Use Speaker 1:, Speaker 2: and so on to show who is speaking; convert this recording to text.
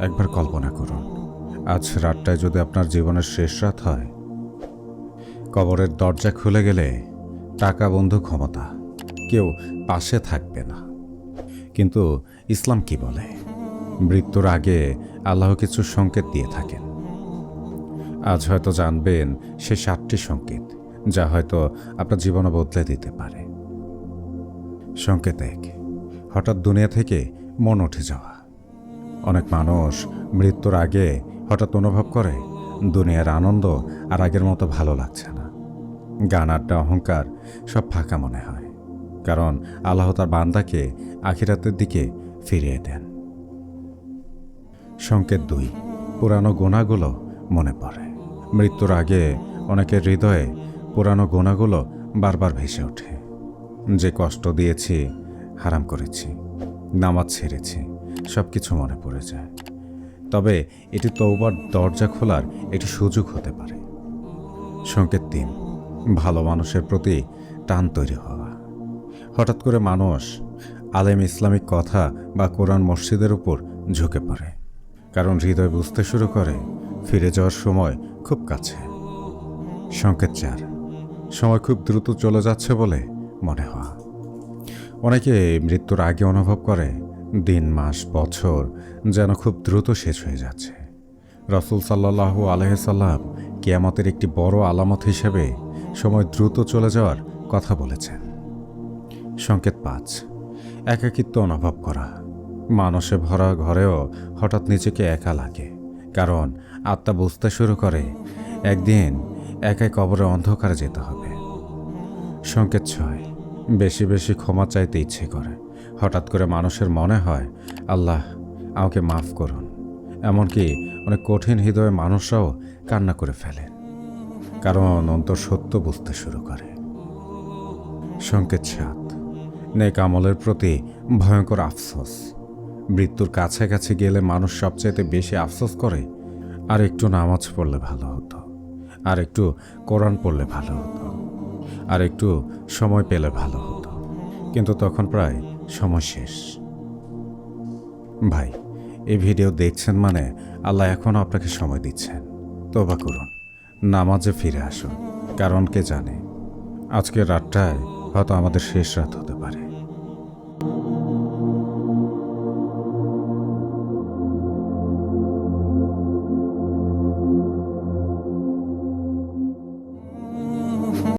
Speaker 1: একবার কল্পনা করুন, আজ রাতটায় যদি আপনার জীবনের শেষ রাত হয়, কবরের দরজা খুলে গেলে টাকা বন্ধু ক্ষমতা কেউ পাশে থাকবে না। কিন্তু ইসলাম কি বলে? মৃত্যুর আগে আল্লাহ কিছু সংকেত দিয়ে থাকেন। আজ হয়তো জানবেন সে 7টি সংকেত, যা হয়তো আপনার জীবনে বদলে দিতে পারে। সংকেত 1, হঠাৎ দুনিয়া থেকে মন উঠে যাওয়া। অনেক মানুষ মৃত্যুর আগে হঠাৎ অনুভব করে দুনিয়ার আনন্দ আর আগের মতো ভালো লাগছে না। গান, আড্ডা, অহংকার সব ফাঁকা মনে হয়, কারণ আল্লাহ তার বান্দাকে আখিরাতের দিকে ফিরিয়ে দেন। সংকেত 2, পুরানো গুনাহগুলো মনে পড়ে। মৃত্যুর আগে অনেকের হৃদয়ে পুরানো গুনাহগুলো বারবার ভেসে ওঠে। যে কষ্ট দিয়েছি, হারাম করেছি, নামাজ ছেড়েছি, সব কিছু মনে পড়ে যায়। তবে এটি তওবার দরজা খোলার একটি সুযোগ হতে পারে। সংকেত 3, ভালো মানুষের প্রতি টান তৈরি হওয়া। হঠাৎ করে মানুষ আলেম, ইসলামিক কথা বা কোরআন, মসজিদের উপর ঝুঁকে পড়ে, কারণ হৃদয় বুঝতে শুরু করে ফিরে যাওয়ার সময় খুব কাছে। সংকেত 4, সময় খুব দ্রুত চলে যাচ্ছে বলে মনে হওয়া। অনেকে মৃত্যুর আগে অনুভব করে দিন, মাস, বছর যেন খুব দ্রুত শেষ হয়ে যাচ্ছে। রাসূল সাল্লাল্লাহু আলাইহি সাল্লাম কিয়ামতের একটি বড় আলামত হিসেবে সময় দ্রুত চলে যাওয়ার কথা বলেছেন। সংকেত 5, একাকিত্ব অনুভব করা। মানুষে ভরা ঘরেও হঠাৎ নিজেকে একা লাগে, কারণ আত্মা বুঝতে শুরু করে একদিন একাই কবরে অন্ধকারে যেতে হবে। সংকেত 6, বেশি বেশি ক্ষমা চাইতে ইচ্ছে করে। হঠাৎ করে মানুষের মনে হয়, আল্লাহ আমাকে মাফ করুন। এমনকি অনেক কঠিন হৃদয়ে মানুষরাও কান্না করে ফেলে, কারণ অন্তর সত্য বুঝতে শুরু করে। সংকেত 7, নেক আমলের প্রতি ভয়ঙ্কর আফসোস। মৃত্যুর কাছাকাছি গেলে মানুষ সবচাইতে বেশি আফসোস করে, আর একটু নামাজ পড়লে ভালো হতো, আর একটু কোরআন পড়লে ভালো হতো, আর একটু সময় পেলে ভালো হতো। কিন্তু তখন প্রায় সময় শেষ। ভাই, এই ভিডিও দেখছেন মানে আল্লাহ এখনও আপনাকে সময় দিচ্ছেন। তওবা করুন, নামাজে ফিরে আসুন, কারণ কে জানে আজকের রাতটায় হয়তো আমাদের শেষ রাত হতে পারে।